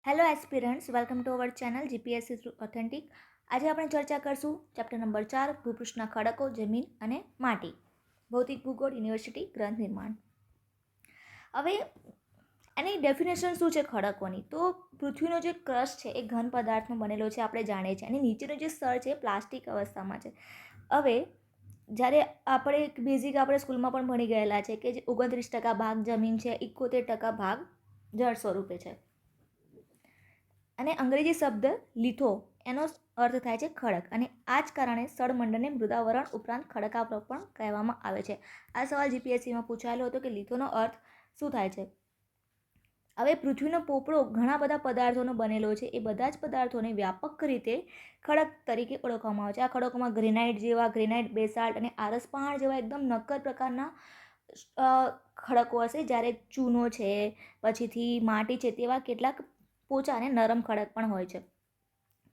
Hello aspirants, welcome to our channel GPSC through authentic. આજે આપણે ચર્ચા કરશું ચેપ્ટર નંબર 4, ભૂપૃષ્ઠના ખડકો, જમીન અને માટી, ભૌતિક ભૂગોળ, યુનિવર્સિટી ગ્રંથ નિર્માણ. હવે એની ડેફિનેશન શું છે ખડકોની? તો પૃથ્વીનો જે ક્રસ્ટ છે એ ઘન પદાર્થનો બનેલો છે, આપણે જાણીએ છીએ. અને નીચેનું જે સ્તર છે એ પ્લાસ્ટિક અવસ્થામાં છે. હવે જ્યારે આપણે બેઝિક આપણે સ્કૂલમાં પણ ભણી ગયેલા છે કે જે 29% ભાગ જમીન છે, 71% ભાગ જળ સ્વરૂપે છે. અને અંગ્રેજી શબ્દ લિથો એનો અર્થ થાય છે ખડક, અને આ જ કારણે સળમંડળને મૃદાવરણ ઉપરાંત ખડકાપ્રક પણ કહેવામાં આવે છે. આ સવાલ જીપીએસસીમાં પૂછાયેલો હતો કે લિથોનો અર્થ શું થાય છે. હવે પૃથ્વીનો પોપડો ઘણા બધા પદાર્થોનો બનેલો છે. એ બધા જ પદાર્થોને વ્યાપક રીતે ખડક તરીકે ઓળખવામાં આવે છે. આ ખડકોમાં ગ્રેનાઇટ, બેસાલ્ટ અને આરસ પહાડ જેવા એકદમ નક્કર પ્રકારના ખડકો હશે, જ્યારે ચૂનો છે, પછીથી માટી છે, તેવા કેટલાક પોચા અને નરમ ખડક પણ હોય છે.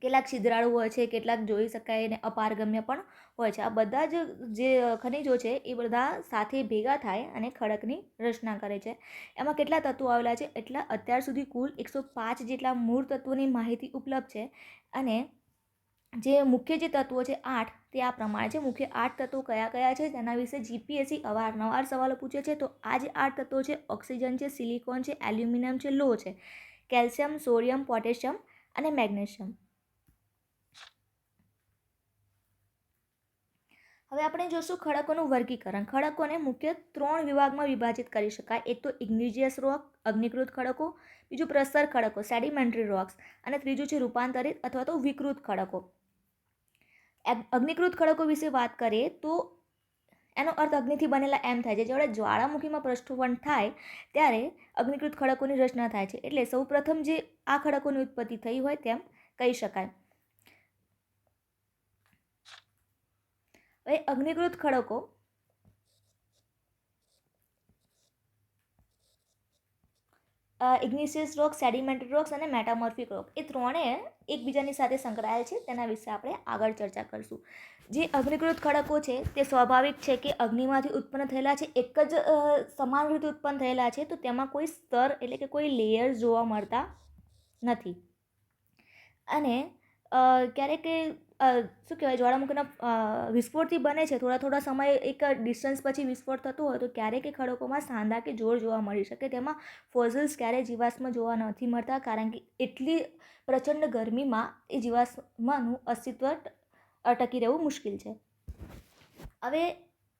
કેટલાક છિદ્રાળુ હોય છે, કેટલાક જોઈ શકાય અને અપારગમ્ય પણ હોય છે. આ બધા જ જે ખનિજો છે એ બધા સાથે ભેગા થાય અને ખડકની રચના કરે છે. એમાં કેટલા તત્વો આવેલા છે? એટલા અત્યાર સુધી કુલ 105 જેટલા મૂળ તત્વોની માહિતી ઉપલબ્ધ છે. અને જે મુખ્ય જે તત્વો છે 8, તે આ પ્રમાણે છે. મુખ્ય 8 તત્વો કયા કયા છે તેના વિશે જીપીએસસી અવારનવાર સવાલો પૂછે છે. તો આ જે 8 તત્વો છે, ઓક્સિજન છે, સિલિકોન છે, એલ્યુમિનિયમ છે, લોહ છે, કેલ્શિયમ, સોડિયમ, પોટેશિયમ અને મેગ્નેશિયમ. હવે આપણે જોશું ખડકોનું વર્ગીકરણ. ખડકોને મુખ્ય 3 વિભાગમાં વિભાજિત કરી શકાય. એક તો ઇગ્નિજિયસ રોક, અગ્નિકૃત ખડકો, બીજું પ્રસ્તર ખડકો, સેડિમેન્ટરી રોક્સ, અને ત્રીજું છે રૂપાંતરિત અથવા તો વિકૃત ખડકો. અગ્નિકૃત ખડકો વિશે વાત કરીએ તો એનો અર્થ અગ્નિથી બનેલા એમ થાય છે. જ્યારે જ્વાળામુખીમાં પ્રસ્ફોટન થાય ત્યારે અગ્નિકૃત ખડકોની રચના થાય છે. એટલે સૌપ્રથમ જે આ ખડકોની ઉત્પત્તિ થઈ હોય તેમ કહી શકાય. હવે અગ્નિકૃત ખડકો ઇગ્નિશિયસ રોક, સેડિમેન્ટરી રોક્સ અને મેટામોર્ફિક રોક, એ ત્રણેય એકબીજાની સાથે સંકળાયેલ છે. તેના વિશે આપણે આગળ ચર્ચા કરીશું. જે અગ્નિકૃત ખડકો છે તે સ્વાભાવિક છે કે અગ્નિમાંથી ઉત્પન્ન થયેલા છે, એક જ સમાન રીતે ઉત્પન્ન થયેલા છે, તો તેમાં કોઈ સ્તર એટલે કે કોઈ લેયર જોવા મળતા નથી. અને ક્યારેક શું કહેવાય, જ્વાળામુખીના વિસ્ફોટથી બને છે, થોડા સમય એક ડિસ્ટન્સ પછી વિસ્ફોટ થતો હોય તો ક્યારેક એ ખડકોમાં સાંધા કે જોર જોવા મળી શકે. તેમાં ફોસિલ્સ ક્યારેય જીવાશ્મ જોવા નથી મળતા, કારણ કે એટલી પ્રચંડ ગરમીમાં એ જીવાશ્મનું અસ્તિત્વ અટકી રહેવું મુશ્કેલ છે. હવે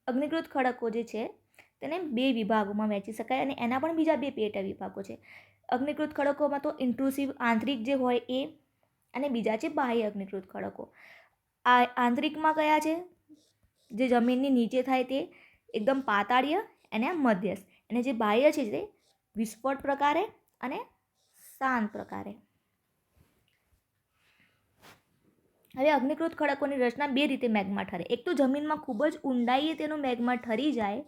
અગ્નિકૃત ખડકો જે છે તેને 2 વિભાગોમાં વહેંચી શકાય, અને એના પણ બીજા 2 પેટા વિભાગો છે. અગ્નિકૃત ખડકોમાં તો ઇન્ટ્રુસિવ આંતરિક જે હોય એ, અને બીજા છે બાહ્ય અગ્નિકૃત ખડકો. આ આંતરિકમાં કયા છે? જે જમીનની નીચે થાય તે, એકદમ પાતાળીય અને મધ્યસ્થ. અને જે બાહ્ય છે તે વિસ્ફોટ પ્રકારે અને શાંત પ્રકારે. હવે અગ્નિકૃત ખડકોની રચના 2 રીતે મેગ્મા ઠરે. એક તો જમીનમાં ખૂબ જ ઊંડાઈએ તેનો મેગ્મા ઠરી જાય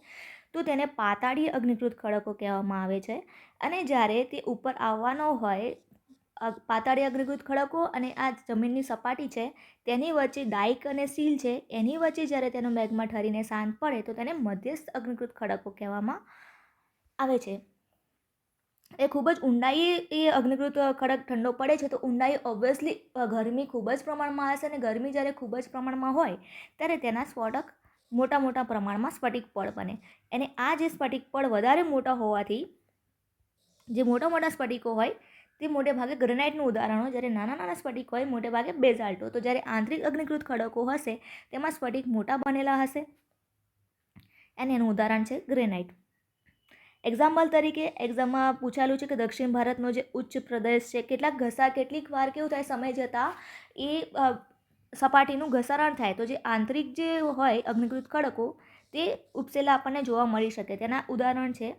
તો તેને પાતાળીય અગ્નિકૃત ખડકો કહેવામાં આવે છે. અને જ્યારે તે ઉપર આવવાનો હોય, પાતાળીય અગ્નિકૃત ખડકો અને આ જમીનની સપાટી છે તેની વચ્ચે ડાઇક અને સીલ છે, એની વચ્ચે જ્યારે તેનો મેગ્મા ઠરીને શાંત પડે તો તેને મધ્યસ્થ અગ્નિકૃત ખડકો કહેવામાં આવે છે. એ ખૂબ જ ઊંડાઈએ એ અગ્નિકૃત ખડક ઠંડો પડે છે તો ઊંડાઈ ઓબ્વિયસલી ગરમી ખૂબ જ પ્રમાણમાં હશે, અને ગરમી જ્યારે ખૂબ જ પ્રમાણમાં હોય ત્યારે તેના સ્ફોટક મોટા પ્રમાણમાં સ્ફટિક પડ બને. અને આ જે સ્ફટિક પડ વધારે મોટા હોવાથી જે મોટા સ્ફટિકો હોય તે મોટે ભાગે ગ્રેનાઇટનું ઉદાહરણ હોય, જ્યારે નાના સ્ફટિક હોય મોટે ભાગે બેઝાલ્ટો. તો જ્યારે આંતરિક અગ્નિકૃત ખડકો હશે તેમાં સ્ફટિક મોટા બનેલા હશે, અને એનું ઉદાહરણ છે ગ્રેનાઇટ. એક્ઝામ્પલ તરીકે એક્ઝામમાં પૂછાયેલું છે કે દક્ષિણ ભારતનો જે ઉચ્ચ પ્રદેશ છે, કેટલીક વાર કેવું થાય, સમય જતાં એ સપાટીનું ઘસારણ થાય, તો જે આંતરિક જે હોય અગ્નિકૃત ખડકો તે ઉપસેલા આપણને જોવા મળી શકે. તેના ઉદાહરણ છે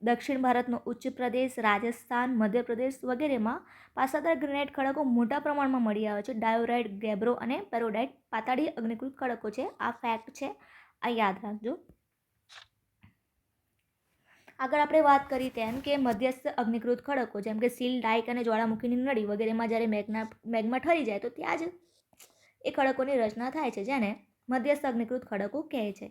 દક્ષિણ ભારતનો ઉચ્ચ પ્રદેશ, રાજસ્થાન, મધ્યપ્રદેશ વગેરેમાં પાસાદાર ગ્રેનાઇટ ખડકો મોટા પ્રમાણમાં મળી આવે છે. ડાયોરાઇટ, ગેબ્રો અને પેરોડાઇટ પાતાળીય અગ્નિકૃત ખડકો છે. આ ફેક્ટ છે, આ યાદ રાખજો. આગળ આપણે વાત કરી તેમ કે મધ્યસ્થ અગ્નિકૃત ખડકો જેમ કે સીલ, ડાઇક અને જ્વાળામુખીની નળી વગેરેમાં જ્યારે મેગ્મા ઠરી જાય તો ત્યાં જ એ ખડકોની રચના થાય છે, જેને મધ્યસ્થ અગ્નિકૃત ખડકો કહે છે.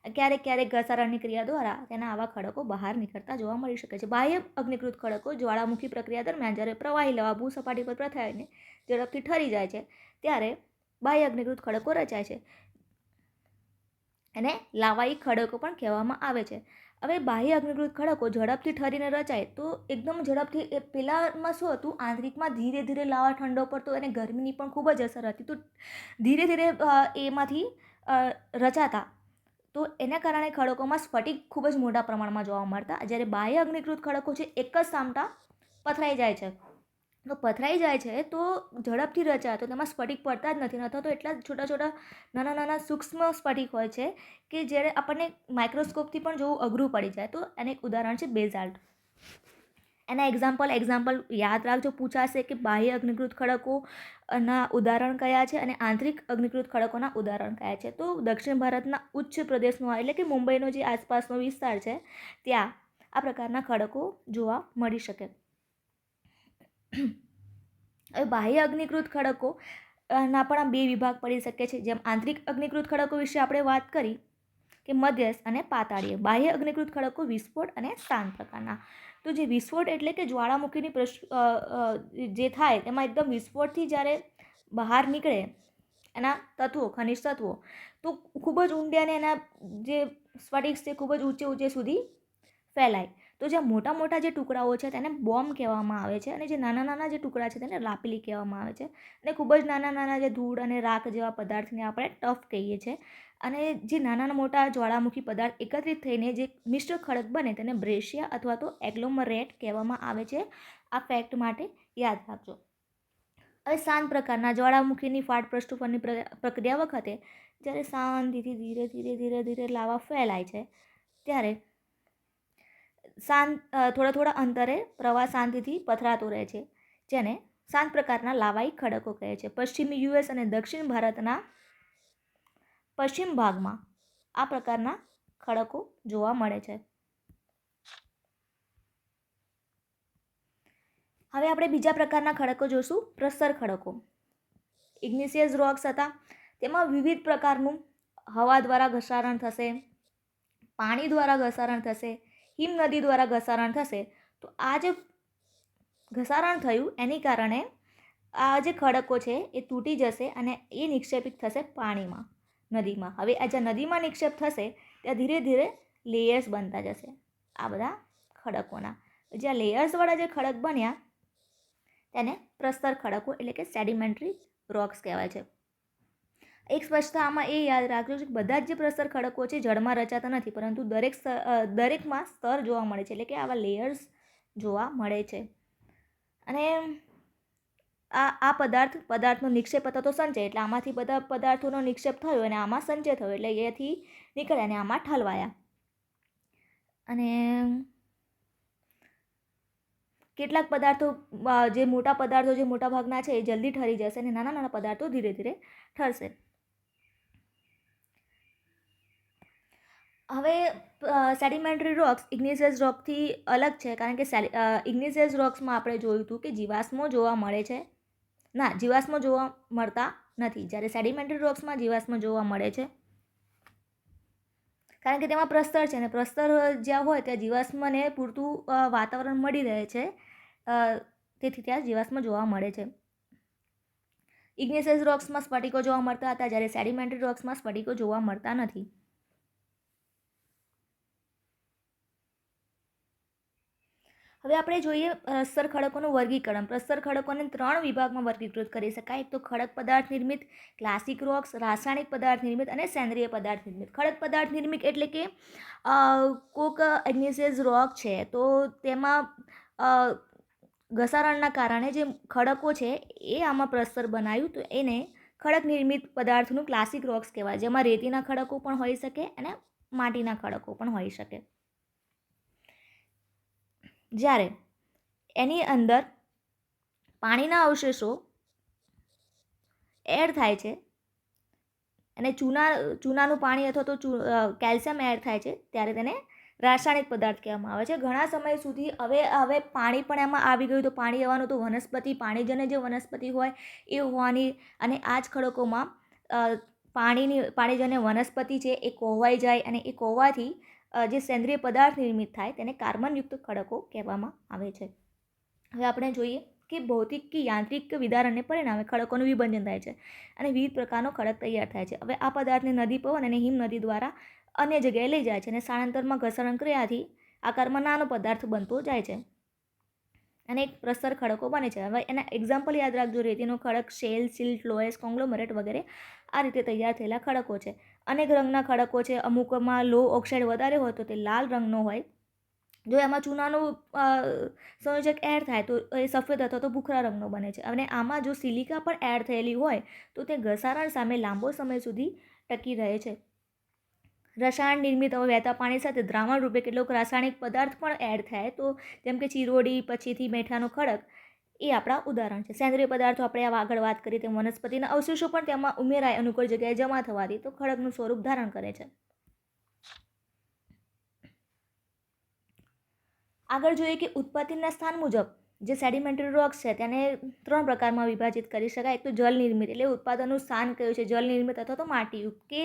ક્યારેક ક્યારેક ઘસારણની ક્રિયા દ્વારા તેના આવા ખડકો બહાર નીકળતા જોવા મળી શકે છે. બાહ્ય અગ્નિકૃત ખડકો જ્વાળામુખી પ્રક્રિયા દરમિયાન જ્યારે પ્રવાહી લવા ભૂસપાટી પર પ્રથાઈને ઝડપથી ઠરી જાય છે ત્યારે બાહ્ય અગ્નિકૃત ખડકો રચાય છે. એને લાવાઈ ખડકો પણ કહેવામાં આવે છે. હવે બાહ્ય અગ્નિકૃત ખડકો ઝડપથી ઠરીને રચાય તો એકદમ ઝડપથી પેલામાં શું હતું, આંતરિકમાં ધીરે ધીરે લાવા ઠંડો પડતો અને ગરમીની પણ ખૂબ જ અસર હતી, તો ધીરે ધીરે એમાંથી રચાતા, તો એના કારણે ખડકોમાં સ્ફટિક ખૂબ જ મોટા પ્રમાણમાં જોવા મળતા. જ્યારે બાહ્ય અગ્નિકૃત ખડકો છે એક જ સામટા પથરાઈ જાય છે, તો પથરાઈ જાય છે તો ઝડપથી રચાય તો તેમાં સ્ફટિક પડતા જ નથી, અથવા તો એટલા છોટા છોટા નાના નાના સૂક્ષ્મ સ્ફટિક હોય છે કે જ્યારે આપણને માઇક્રોસ્કોપથી પણ જોવું અઘરું પડી જાય. તો એને એક ઉદાહરણ છે બેઝાલ્ટ. એના એક્ઝામ્પલ યાદ રાખજો, પૂછાશે કે બાહ્ય અગ્નિકૃત ખડકોના ઉદાહરણ કયા છે અને આંતરિક અગ્નિકૃત ખડકોના ઉદાહરણ કયા છે. તો દક્ષિણ ભારતના ઉચ્ચ પ્રદેશનો એટલે કે મુંબઈનો જે આસપાસનો વિસ્તાર છે ત્યાં આ પ્રકારના ખડકો જોવા મળી શકે. હવે બાહ્ય અગ્નિકૃત ખડકો ના પણ આ બે વિભાગ પડી શકે છે. જેમ આંતરિક અગ્નિકૃત ખડકો વિશે આપણે વાત કરી કે મધ્યસ્થ અને પાતાળીય. બાહ્ય અગ્નિકૃત ખડકો વિસ્ફોટ અને શાંત પ્રકારના. તો જે વિસ્ફોટ એટલે કે જ્વાળામુખીની જે થાય તેમાં એકદમ વિસ્ફોટથી જ્યારે બહાર નીકળે એના તત્વો, ખનિજ તત્વો, તો ખૂબ જ ઊંડે અને એના જે સ્ફટિક છે ખૂબ જ ઊંચે સુધી ફેલાય. તો જે મોટા મોટા જે ટુકડાઓ છે તેને બોમ્બ કહેવામાં આવે છે, અને જે નાના નાના જે ટુકડા છે તેને લાપીલી કહેવામાં આવે છે. અને ખૂબ જ નાના નાના જે ધૂળ અને રાખ જેવા પદાર્થને આપણે ટફ કહીએ છીએ. અને જે નાના મોટા જ્વાળામુખી પદાર્થ એકત્રિત થઈને જે મિશ્ર ખડક બને તેને બ્રેશિયા અથવા તો એગ્લોમરેટ કહેવામાં આવે છે. આ ફેક્ટ માટે યાદ રાખજો. હવે શાંત પ્રકારના જ્વાળામુખીની ફાટ પૃષ્ઠ પરની પ્રક્રિયા વખતે જ્યારે શાંતિથી ધીરે ધીરે ધીરે ધીરે લાવા ફેલાય છે ત્યારે થોડા થોડા અંતરે પ્રવાહ શાંતિથી પથરાતો રહે છે, જેને શાંત પ્રકારના લાવાઈ ખડકો કહે છે. પશ્ચિમી યુએસ અને દક્ષિણ ભારતના પશ્ચિમ ભાગમાં આ પ્રકારના ખડકો જોવા મળે છે. હવે આપણે બીજા પ્રકારના ખડકો જોશું, પ્રસ્તર ખડકો. ઇગ્નિશિયસ રોક્સ હતા, તેમાં વિવિધ પ્રકારનું હવા દ્વારા ઘસારણ થશે, પાણી દ્વારા ઘસારણ થશે, હિમનદી દ્વારા ઘસારણ થશે. તો આ જે ઘસારણ થયું એની કારણે આ જે ખડકો છે એ તૂટી જશે અને એ નિક્ષેપિત થશે પાણીમાં, નદીમાં. હવે આ જ્યાં નદીમાં નિક્ષેપ થશે ત્યાં ધીરે ધીરે લેયર્સ બનતા જશે આ બધા ખડકોના. જ્યાં લેયર્સવાળા જે ખડક બન્યા તેને પ્રસ્તર ખડકો એટલે કે સેડિમેન્ટરી રોક્સ કહેવાય છે. એક સ્પષ્ટતા આમાં એ યાદ રાખજો કે બધા જ જે પ્રસ્તર ખડકો છે જળમાં રચાતા નથી, પરંતુ દરેકમાં સ્તર જોવા મળે છે, એટલે કે આવા લેયર્સ જોવા મળે છે. અને આ પદાર્થનો નિક્ષેપ હતો તો સંચય, એટલે આમાંથી બધા પદાર્થોનો નિક્ષેપ થયો અને આમાં સંચય થયો, એટલે એથી નીકળ્યા અને આમાં ઠલવાયા. અને કેટલાક પદાર્થો જે મોટા ભાગના છે એ જલ્દી ઠરી જશે અને નાના નાના પદાર્થો ધીરે ધીરે ઠરશે. હવે સેડિમેન્ટરી રોક્સ ઇગ્નિશિયસ રોકથી અલગ છે, કારણ કે ઇગ્નિશિયસ રોક્સમાં આપણે જોયું હતું કે જીવાશ્મો જોવા મળે છે, જીવાશ્મો જોવા મળતા નથી, જ્યારે સેડિમેન્ટરી રોક્સમાં જીવાશ્મો જોવા મળે છે, કારણ કે તેમાં પ્રસ્તર છે અને પ્રસ્તર જ્યાં હોય ત્યાં જીવાશ્મને પૂરતું વાતાવરણ મળી રહે છે, તેથી ત્યાં જીવાશ્મ જોવા મળે છે. ઇગ્નિશિયસ રોક્સમાં સ્ફટિકો જોવા મળતા હતા, જ્યારે સેડિમેન્ટરી રોક્સમાં સ્ફટિકો જોવા મળતા નથી. હવે આપણે જોઈએ પ્રસ્તર ખડકોનું વર્ગીકરણ. પ્રસ્તર ખડકોને 3 વિભાગમાં વર્ગીકૃત કરી શકાય. એક તો ખડક પદાર્થ નિર્મિત, ક્લાસિક રોક્સ, રાસાયણિક પદાર્થ નિર્મિત અને સેન્દ્રિય પદાર્થ નિર્મિત. ખડક પદાર્થ નિર્મિત એટલે કે કોક ઇગ્નિશિયસ રોક છે તો તેમાં ઘસારણના કારણે જે ખડકો છે એ આમાં પ્રસ્તર બનાવ્યું, તો એને ખડક નિર્મિત પદાર્થનું ક્લાસિક રોક્સ કહેવાય, જેમાં રેતીના ખડકો પણ હોઈ શકે અને માટીના ખડકો પણ હોઈ શકે. જ્યારે એની અંદર પાણીના અવશેષો એડ થાય છે અને ચૂનાનું પાણી અથવા તો કેલ્શિયમ એડ થાય છે ત્યારે તેને રાસાયણિક પદાર્થ કહેવામાં આવે છે. ઘણા સમય સુધી હવે પાણી પણ એમાં આવી ગયું, તો પાણી આવવાનું તો વનસ્પતિ, પાણીજન્ય જે વનસ્પતિ હોય એ હોવાની, અને આ જ ખડકોમાં પાણીજન્ય વનસ્પતિ છે એ કોહવાઈ જાય અને એ કોહવાથી જે સેન્દ્રિય પદાર્થ નિર્મિત થાય તેને કાર્બનયુક્ત ખડકો કહેવામાં આવે છે. હવે આપણે જોઈએ કે ભૌતિક કે યાંત્રિક વિદારણને પરિણામે ખડકોનું વિભંજન થાય છે અને વિવિધ પ્રકારનો ખડક તૈયાર થાય છે. હવે આ પદાર્થને નદી, પવન અને હિમ નદી દ્વારા અન્ય જગ્યાએ લઈ જાય છે અને સ્થળાંતરમાં ઘર્ષણ ક્રિયાથી આકારમાં નાનો પદાર્થ બનતો જાય છે અને એક પ્રસ્તર ખડકો બને છે. હવે એના એક્ઝામ્પલ યાદ રાખજો. રેતીનો ખડક, શેલ, સિલ્ટ, લોએસ, કોંગ્લોમરેટ વગેરે આ રીતે તૈયાર થયેલા ખડકો છે. અનેક રંગના ખડકો છે. અમુકમાં લો ઓક્સાઇડ વધારે હોય તો તે લાલ રંગનો હોય. જો એમાં ચૂનાનું સંયોજક એડ થાય તો એ સફેદ અથવા તો ભૂખરા રંગનો બને છે. અને આમાં જો સિલિકા પણ એડ થયેલી હોય તો તે ઘસારણ સામે લાંબો સમય સુધી ટકી રહે છે. રસાયણ નિર્મિત વહેતા પાણી સાથે દ્રાવણ રૂપે કેટલોક રાસાયણિક પદાર્થ પણ એડ થાય તો જેમ કે ચીરોડી, પછીથી મેઠાનો ખડક એ આપણા ઉદાહરણ છે. સેન્દ્રિય પદાર્થો આપણે આગળ વાત કરી તેમ વનસ્પતિના અવશેષો પણ તેમાં ઉમેરાય અનુકૂળ જગ્યાએ જમા થવાથી તો ખડકનું સ્વરૂપ ધારણ કરે છે. આગળ જોઈએ કે ઉત્પત્તિના સ્થાન મુજબ જે સેડિમેન્ટરી રોક્સ છે તેને 3 પ્રકારમાં વિભાજિત કરી શકાય. એક તો જલ નિર્મિત, એટલે ઉત્પાદનનું સ્થાન કયું છે, જલ નિર્મિત અથવા તો માટીયુક્ત, કે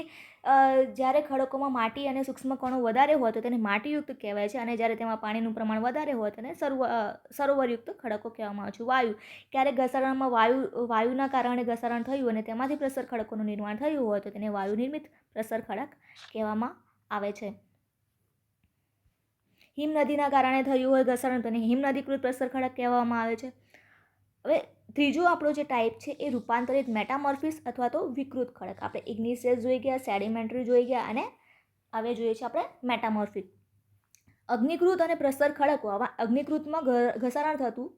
જ્યારે ખડકોમાં માટી અને સૂક્ષ્મ કણો વધારે હોય તો તેને માટીયુક્ત કહેવાય છે અને જ્યારે તેમાં પાણીનું પ્રમાણ વધારે હોય તેને સરોવરયુક્ત ખડકો કહેવામાં આવે છે. વાયુ, ક્યારેક ઘસારણમાં વાયુના કારણે ઘસારણ થયું અને તેમાંથી પ્રસર ખડકોનું નિર્માણ થયું હોય તો તેને વાયુ નિર્મિત પ્રસર ખડક કહેવામાં આવે છે. હિમ નદીના કારણે થયું હોય ઘસારણ તો એને હિમનદીકૃત પ્રસર ખડક કહેવામાં આવે છે. હવે ત્રીજો આપણો જે ટાઈપ છે એ રૂપાંતરિત મેટામોર્ફિસ અથવા તો વિકૃત ખડક. આપણે ઇગ્નિશિયસ જોઈ ગયા, સેડિમેન્ટરી જોઈ ગયા અને હવે જોઈએ છે આપણે મેટામોર્ફિક. અગ્નિકૃત અને પ્રસર ખડકો, આવા અગ્નિકૃતમાં ઘસારણ થતું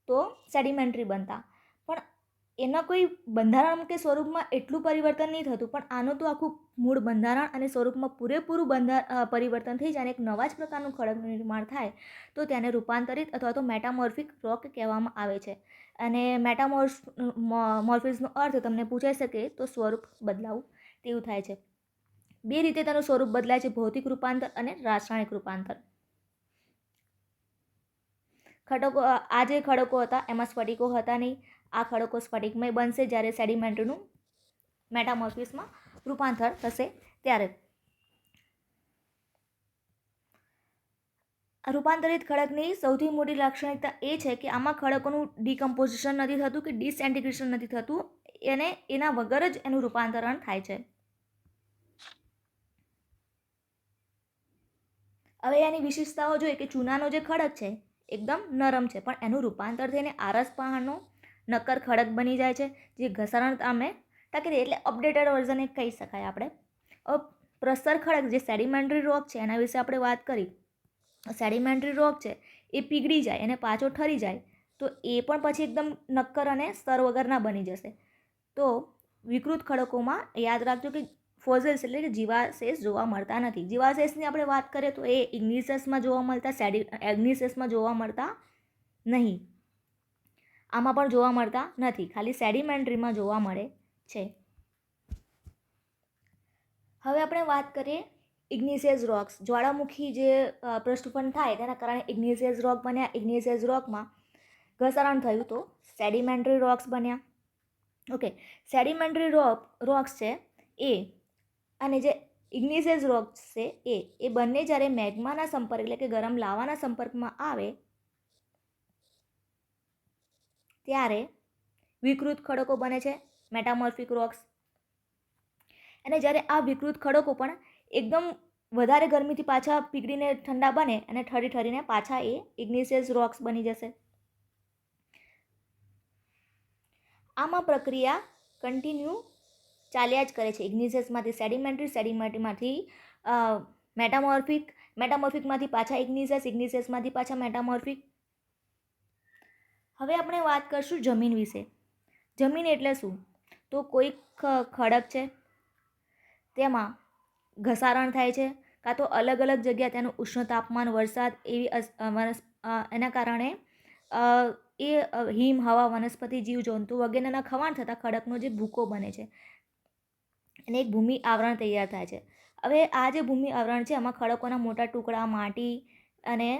તો સેડિમેન્ટરી બનતા, પણ એના કોઈ બંધારણ કે સ્વરૂપમાં એટલું પરિવર્તન નહીં થતું, પણ આનું તો આખું મૂળ બંધારણ અને સ્વરૂપમાં પૂરેપૂરું પરિવર્તન થઈ જાય અને એક નવા જ પ્રકારનું ખડકનું નિર્માણ થાય તો તેને રૂપાંતરિત અથવા તો મેટામોર્ફિક રોક કહેવામાં આવે છે. અને મેટામોર્ફિસનો અર્થ તમને પૂછાઈ શકે તો સ્વરૂપ બદલાવું તેવું થાય છે. 2 રીતે તેનું સ્વરૂપ બદલાય છે, ભૌતિક રૂપાંતર અને રાસાયણિક રૂપાંતર. આ જે ખડકો હતા એમાં સ્ફટિકો હતા નહીં. આ ખડકો સ્ફટિકમય બનશે જ્યારે સેડિમેન્ટરીનું મેટામોર્ફિસમાં રૂપાંતર થશે ત્યારે. રૂપાંતરિત ખડકની સૌથી મોટી લાક્ષણિકતા એ છે કે આમાં ખડકોનું ડિકમ્પોઝિશન નથી થતું કે ડિસઇન્ટિગ્રેશન નથી થતું, અને એના વગર જ એનું રૂપાંતરણ થાય છે. હવે એની વિશેષતાઓ જોઈએ કે ચૂનાનો જે ખડક છે એકદમ નરમ છે, પણ એનું રૂપાંતર થઈને આરસ પહાણનો નક્કર ખડક બની જાય છે જે ઘસારણ સામે ટકી રહે, એટલે અપડેટેડ વર્ઝન એક કહી શકાય આપણે. પ્રસ્તર ખડક જે સેડિમેન્ટરી રોક છે એના વિશે આપણે વાત કરી. સેડિમેન્ટરી રોક છે એ પીગળી જાય અને પાછો ઠરી જાય તો એ પણ પછી એકદમ નક્કર અને સ્તર વગરના બની જશે. તો વિકૃત ખડકોમાં યાદ રાખજો કે ફોસિલ્સ એટલે કે જીવાશેષ જોવા મળતા નથી. જીવાશેષની આપણે વાત કરીએ તો એ ઇગ્નિશિયસમાં જોવા મળતા, એગ્નિશિયસમાં જોવા મળતા નહીં, આમાં પણ જોવા મળતા નથી, ખાલી સેડિમેન્ટરીમાં જોવા મળે છે. હવે આપણે વાત કરીએ ઇગ્નિશિયસ રોક્સ. જ્વાળામુખી જે પૃષ્ઠફળ થાય તેના કારણે ઇગ્નિશિયસ રોક બન્યા. ઇગ્નિશિયસ રોકમાં ઘસારણ થયું તો સેડિમેન્ટરી રોક્સ બન્યા. ઓકે, સેડિમેન્ટરી રોક્સ છે એ અને જે ઇગ્નિશિયસ રોક્સ છે એ બંને જ્યારે મેગ્માના સંપર્ક એટલે કે ગરમ લાવાના સંપર્કમાં આવે ત્યારે વિકૃત ખડકો બને છે, મેટામોર્ફિક રોક્સ. અને જ્યારે આ વિકૃત ખડકો પણ એકદમ વધારે ગરમીથી પાછા પીગળીને ઠંડા બને અને ઠરીને પાછા એ ઇગ્નિશિયસ રોક્સ બની જશે. આમાં પ્રક્રિયા કન્ટિન્યુ ચાલ્યા જ કરે છે. ઇગ્નિશિયસમાંથી સેડિમેન્ટરી, સેડિમેન્ટરીમાંથી મેટામોર્ફિક, મેટામોર્ફિકમાંથી પાછા ઇગ્નિશિયસ, ઇગ્નિશિયસમાંથી પાછા મેટામોર્ફિક. હવે આપણે વાત કરશું જમીન વિશે. જમીન એટલે શું? તો કોઈ ખડક છે તેમાં ઘસારણ થાય છે, કાં તો અલગ અલગ જગ્યા તેનું ઉષ્ણ તાપમાન, વરસાદ એવી એના કારણે એ હિમ, હવા, વનસ્પતિ, જીવજંતુ વગેરેના ખવાણ થતાં ખડકનો જે ભૂકો બને છે અને એક ભૂમિ આવરણ તૈયાર થાય છે. હવે આ જે ભૂમિ આવરણ છે એમાં ખડકોના મોટા ટુકડા, માટી અને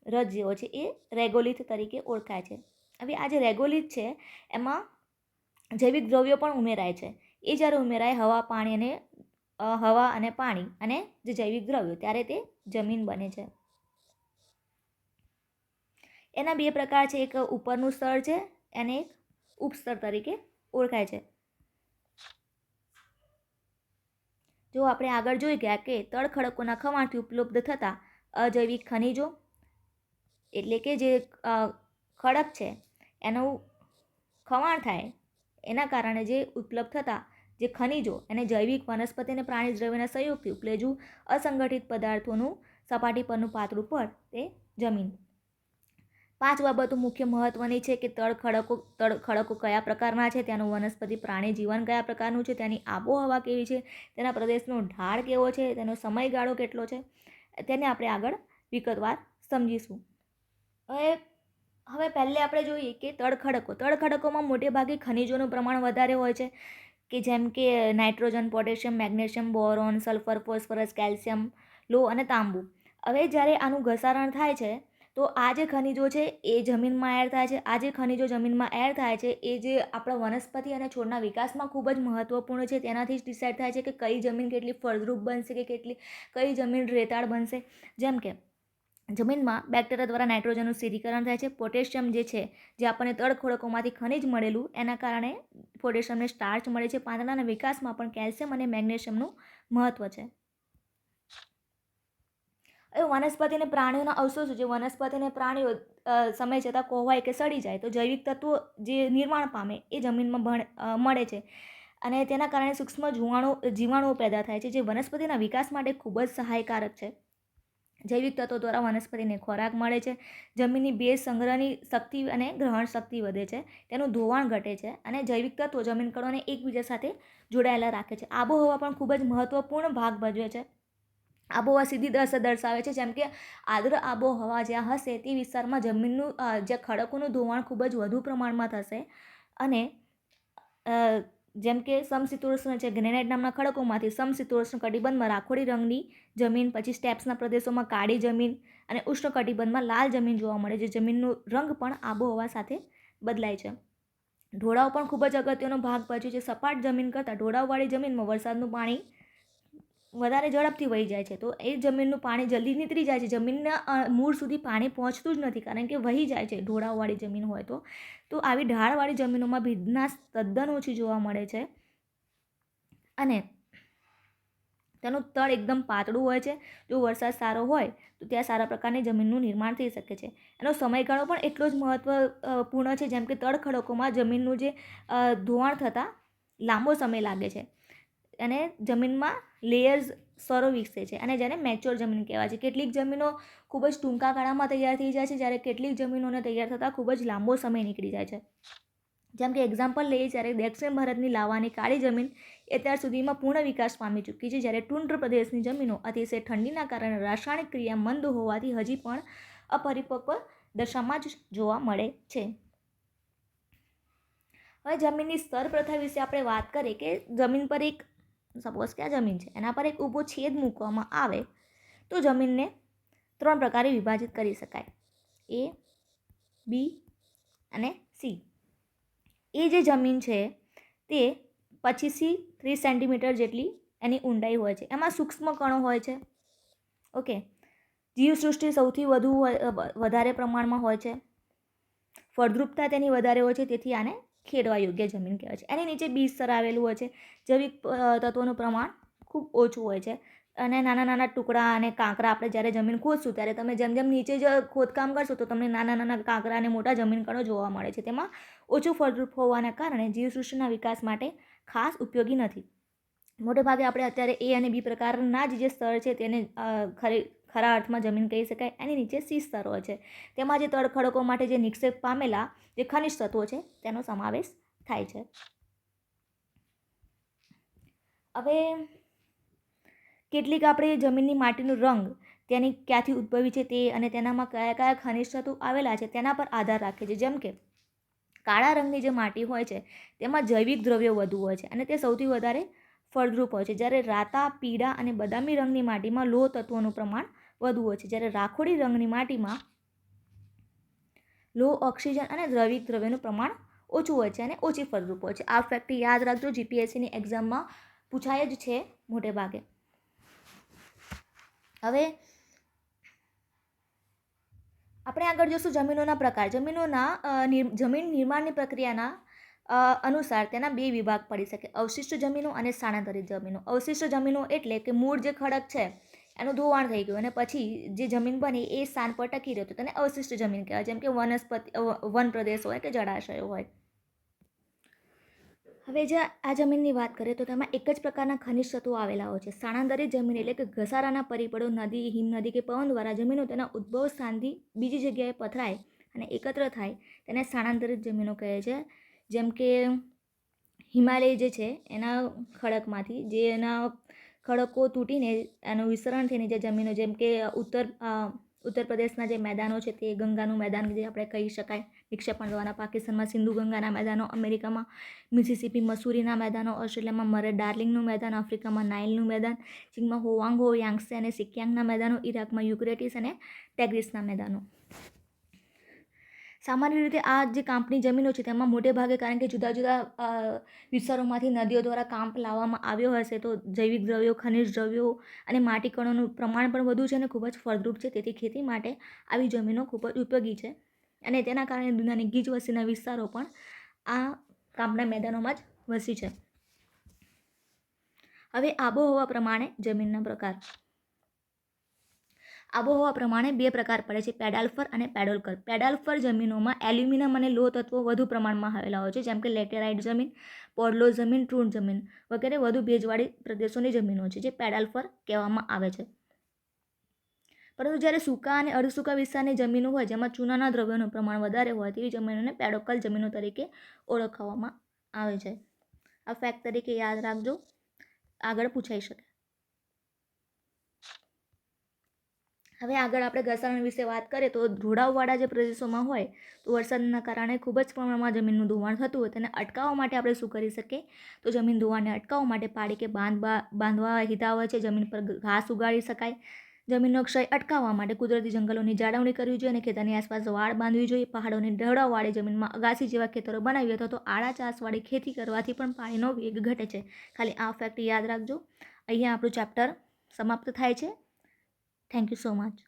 રજ જેવો છે એ રેગોલિથ તરીકે ઓળખાય છે. હવે આ જે રેગોલિથ છે એમાં જૈવિક દ્રવ્યો પણ ઉમેરાય છે. એ જ્યારે ઉમેરાય હવા અને પાણી અને જે જૈવિક દ્રવ્યો, ત્યારે તે જમીન બને છે. એના બે પ્રકાર છે, એક ઉપરનું સ્તર છે અને એક ઉપસ્તર તરીકે ઓળખાય છે. જો આપણે આગળ જોઈ ગયા કે તળ ખડકોના ખવાણથી ઉપલબ્ધ થતા અજૈવિક ખનિજો, એટલે કે જે ખડક છે એનું ખવાણ થાય એના કારણે જે ઉપલબ્ધ થતા જે ખનિજો અને જૈવિક વનસ્પતિ અને પ્રાણી દ્રવ્યના સંયોગથી ઉપલેજું અસંગઠિત પદાર્થોનું સપાટી પરનું પાતળું પડ તે જમીન. 5 બાબતો મુખ્ય મહત્વની છે કે તળ ખડકો કયા પ્રકારના છે, ત્યાંનું વનસ્પતિ પ્રાણી જીવન કયા પ્રકારનું છે, ત્યાંની આબોહવા કેવી છે, તેના પ્રદેશનો ઢાળ કેવો છે, તેનો સમયગાળો કેટલો છે, તેને આપણે આગળ વિગતવાર સમજીશું. હવે પહેલે આપણે જોઈએ કે તળ ખડકોમાં મોટે ભાગે ખનિજોનું પ્રમાણ વધારે હોય છે, કે જેમ કે nitrogen, potassium, magnesium, boron, sulphur, phosphorus, calcium, લોહ અને તાંબુ. હવે જ્યારે આનું ઘસારણ થાય છે તો આ જે ખનિજો છે એ જમીનમાં એડ થાય છે. આ જે ખનિજો જમીનમાં એડ થાય છે એ જે આપણા વનસ્પતિ અને છોડના વિકાસમાં ખૂબ જ મહત્વપૂર્ણ છે. તેનાથી જ ડિસાઇડ થાય છે કે કઈ જમીન કેટલી ફળદ્રુપ બનશે કે કઈ જમીન રેતાળ બનશે. જેમ કે જમીનમાં બેક્ટેરિયા દ્વારા નાઇટ્રોજનનું સ્થિરીકરણ થાય છે. પોટેશિયમ જે છે, જે આપણને તળ ખડકોમાંથી ખનિજ મળેલું, એના કારણે પોટેશિયમને સ્ટાર્ચ મળે છે. પાંદડાના વિકાસમાં પણ કેલ્શિયમ અને મેગ્નેશિયમનું મહત્વ છે. હવે વનસ્પતિ અને પ્રાણીઓના અવશેષો, જે વનસ્પતિ અને પ્રાણીઓ સમય જતાં કોહવાય કે સડી જાય તો જૈવિક તત્વો જે નિર્માણ પામે એ જમીનમાં મળે છે અને તેના કારણે સૂક્ષ્મ જીવાણુઓ પેદા થાય છે, જે વનસ્પતિના વિકાસ માટે ખૂબ જ સહાયકારક છે. જૈવિક તત્વો દ્વારા વનસ્પતિને ખોરાક મળે છે. જમીનની ભેજ સંગ્રહની શક્તિ અને ગ્રહણ શક્તિ વધે છે. તેનું ધોવાણ ઘટે છે અને જૈવિક તત્વો જમીન કણોને એકબીજા સાથે જોડાયેલા રાખે છે. આબોહવા પણ ખૂબ જ મહત્વપૂર્ણ ભાગ ભજવે છે. આબોહવા સીધી અસર દર્શાવે છે. જેમ કે આર્દ્ર આબોહવા જ્યાં હશે તે વિસ્તારમાં જમીનનું જે ખડકોનું ધોવાણ ખૂબ જ વધુ પ્રમાણમાં થશે અને જેમ કે સમશીતોષ્ણ છે, ગ્રેનાઇટ નામના ખડકોમાંથી સમશીતોષ્ણ કટિબંધમાં રાખોડી રંગની જમીન, પછી સ્ટેપ્સના પ્રદેશોમાં કાળી જમીન અને ઉષ્ણ કટિબંધમાં લાલ જમીન જોવા મળે છે. જમીનનો રંગ પણ આબોહવા સાથે બદલાય છે. ઢોળાવ પણ ખૂબ જ અગત્યનો ભાગ ભજવે છે. સપાટ જમીન કરતાં ઢોળાવવાળી જમીનમાં વરસાદનું પાણી વધારે ઝડપથી વહી જાય છે, તો એ જમીનનું પાણી જલ્દી નીતરી જાય છે. જમીનના મૂળ સુધી પાણી પહોંચતું જ નથી, કારણ કે વહી જાય છે ઢોળાવવાળી જમીન હોય તો આવી ઢાળવાળી જમીનોમાં ભીનાશ તદ્દન ઓછી જોવા મળે છે અને તેનું તળ એકદમ પાતળું હોય છે. જો વરસાદ સારો હોય તો ત્યાં સારા પ્રકારની જમીનનું નિર્માણ થઈ શકે છે. એનો સમયગાળો પણ એટલો જ મહત્વપૂર્ણ છે. જેમ કે તળ ખડકોમાં જમીનનું જે ધોવાણ થતાં લાંબો સમય લાગે છે અને જમીનમાં લેયર્સ સ્તરો વિકસે છે અને જેને મેચ્યોર જમીન કહેવાય છે. કેટલીક જમીનો ખૂબ જ ટૂંકા ગાળામાં તૈયાર થઈ જાય છે, જ્યારે કેટલીક જમીનોને તૈયાર થતાં ખૂબ જ લાંબો સમય નીકળી જાય છે. જેમ કે એક્ઝામ્પલ લઈએ, જ્યારે દક્ષિણ ભારતની લાવાની કાળી જમીન અત્યાર સુધીમાં પૂર્ણ વિકાસ પામી ચૂકી છે, જ્યારે ટુંડ્ર પ્રદેશની જમીનો અતિશય ઠંડીના કારણે રાસાયણિક ક્રિયા મંદ હોવાથી હજી પણ અપરિપક્વ દશામાં જ જોવા મળે છે. હવે જમીનની સ્તર પ્રથા વિશે આપણે વાત કરીએ કે જમીન પર એક સપોઝ કે આ જમીન છે, એના પર એક ઊભો છેદ મૂકવામાં આવે તો જમીનને 3 પ્રકારે વિભાજિત કરી શકાય: A, B અને C. એ જે જમીન છે તે 25થી 30 સેન્ટીમીટર જેટલી એની ઊંડાઈ હોય છે. એમાં સૂક્ષ્મ કણો હોય છે. ઓકે, જીવસૃષ્ટિ સૌથી વધારે પ્રમાણમાં હોય છે. ફળદ્રુપતા તેની વધારે હોય છે, તેથી આને ખેડવા યોગ્ય જમીન કહેવાય છે. એની નીચે બીજ સ્તર આવેલું હોય છે. જૈવિક તત્વોનું પ્રમાણ ખૂબ ઓછું હોય છે અને નાના નાના ટુકડા અને કાંકરા આપણે જ્યારે જમીન ખોદશું ત્યારે તમે જેમ જેમ નીચે જ ખોદકામ કરશો તો તમને નાના નાના કાંકરા અને મોટા જમીન કણો જોવા મળે છે. તેમાં ઓછું ફળદ્રુપ હોવાના કારણે જીવસૃષ્ટિના વિકાસ માટે ખાસ ઉપયોગી નથી. મોટે ભાગે આપણે અત્યારે A અને B પ્રકારના જે સ્તર છે તેને ખરા અર્થમાં જમીન કહી શકાય. એની નીચે C સ્તર હોય છે. તેમાં જે તળ ખડકો માટે જે નિક્ષેપ પામેલા જે ખનિજ તત્વો છે તેનો સમાવેશ થાય છે. હવે કેટલીક આપણે જમીનની માટીનો રંગ તેની ક્યાંથી ઉદ્ભવી છે તે અને તેનામાં કયા કયા ખનિજ તત્વો આવેલા છે તેના પર આધાર રાખે છે. જેમ કે કાળા રંગની જે માટી હોય છે તેમાં જૈવિક દ્રવ્યો વધુ હોય છે અને તે સૌથી વધારે ફળદ્રુપ હોય છે. જ્યારે રાતા, પીળા અને બદામી રંગની માટીમાં લોહ તત્વોનું પ્રમાણ વધુ હોય છે. જ્યારે રાખોડી રંગની માટીમાં લોહ, ઓક્સિજન અને જૈવિક દ્રવ્યનું પ્રમાણ ઓછું હોય છે અને ઓછી ફળદ્રુપ હોય છે. આ ફેક્ટ યાદ રાખજો, જીપીએસસીની એક્ઝામમાં પૂછાય જ છે મોટે ભાગે. હવે આપણે આગળ જોશું જમીનોના પ્રકાર. જમીન નિર્માણની પ્રક્રિયાના અનુસાર તેના બે વિભાગ પડી શકે: અવશિષ્ટ જમીનો અને સ્થાનાંતરિત જમીનો. અવશિષ્ટ જમીનો એટલે કે મૂળ જે ખડક છે એનું ધોવાણ થઈ ગયું અને પછી જે જમીન બની એ સ્થાન પર ટકી રહ્યું, તો તેને અવશિષ્ટ જમીન કહેવાય, જેમ કે વન પ્રદેશ હોય કે જળાશયો હોય. હવે જે આ જમીનની વાત કરીએ તો તેમાં એક જ પ્રકારના ખનિજ તત્વો આવેલા હોય છે. સ્થાનાંતરિત જમીન એટલે કે ઘસારાના પરિબળો, નદી, હિમનદી કે પવન દ્વારા જમીનો તેના ઉદ્ભવ સ્થાનથી બીજી જગ્યાએ પથરાય અને એકત્ર થાય તેને સ્થાનાંતરિત જમીનો કહે છે. જેમ કે હિમાલય જે છે એના ખડકમાંથી જે એના ખડકો તૂટીને એનું વિસ્તરણ થઈને જે જમીનો, જેમ કે ઉત્તર પ્રદેશના જે મેદાનો છે તે ગંગાનું મેદાન જે આપણે કહી શકાય, નિક્ષેપણ દ્વારા, પાકિસ્તાનમાં સિંધુ ગંગાના મેદાનો, અમેરિકામાં મિસિસિપી મસૂરીના મેદાનો, ઓસ્ટ્રેલિયામાં મરે ડાર્લિંગનું મેદાન, આફ્રિકામાં નાઇલનું મેદાન, ચીનમાં હોવાંગ હો, યાંગસે અને સિકિયાંગના મેદાનો, ઇરાકમાં યુક્રેટિસ અને ટેગ્રીસના મેદાનો. સામાન્ય રીતે આ જે કાંપની જમીનો છે તેમાં મોટે ભાગે, કારણ કે જુદા જુદા વિસ્તારોમાંથી નદીઓ દ્વારા કાંપ લાવવામાં આવ્યો હશે, તો જૈવિક દ્રવ્યો, ખનિજ દ્રવ્યો અને માટી કણોનું પ્રમાણ પણ વધુ છે અને ખૂબ જ ફળદ્રુપ છે. તેથી ખેતી માટે આવી જમીનો ખૂબ જ ઉપયોગી છે અને તેના કારણે દુનિયાની ગીચ વસ્તીના વિસ્તારો પણ આ કાંપના મેદાનોમાં જ વસી છે. હવે આબોહવા પ્રમાણે જમીનના પ્રકાર. આબોહવા પ્રમાણે બે પ્રકાર પડે છે: પેડાલ્ફર અને પેડોલ્કર. પેડાલ્ફર જમીનોમાં એલ્યુમિનિયમ અને લોહ તત્વો વધુ પ્રમાણમાં આવેલા હોય છે, જેમ કે લેટેરાઇટ જમીન, પોડલોસ જમીન, ટ્રૂન જમીન વગેરે વધુ ભેજવાળી પ્રદેશોની જમીનો છે જે પેડાલ્ફર કહેવામાં આવે છે. પરંતુ જ્યારે સૂકા અને અર્ધસૂકા વિસ્તારની જમીનો હોય જેમાં ચૂનાના દ્રવ્યોનું પ્રમાણ વધારે હોય તેવી જમીનોને પેડોકલ જમીનો તરીકે ઓળખવામાં આવે છે. આ ફેક્ટ તરીકે યાદ રાખજો, આગળ પૂછાઈ શકે. હવે આગળ આપણે ઘસારણ વિશે વાત કરીએ તો ઢોળાવવાળા જે પ્રદેશોમાં હોય તો વરસાદના કારણે ખૂબ જ પ્રમાણમાં જમીનનું ધોવાણ થતું હોય, તેને અટકાવવા માટે આપણે શું કરી શકીએ? તો જમીન ધોવાણને અટકાવવા માટે પાડી કે બાંધવા હિતાવહ છે. જમીન પર ઘાસ ઉગાડી શકાય. જમીનનો ક્ષય અટકાવવા માટે કુદરતી જંગલોની જાળવણી કરવી જોઈએ અને ખેતરની આસપાસ વાડ બાંધવી જોઈએ. પહાડોની ઢળાવવાળી જમીનમાં અગાસી જેવા ખેતરો બનાવી અથવા તો આડા ચાસવાળી ખેતી કરવાથી પણ પાણીનો વેગ ઘટે છે. ખાલી આ ફેક્ટ યાદ રાખજો. અહીંયા આપણું ચેપ્ટર સમાપ્ત થાય છે. Thank you so much.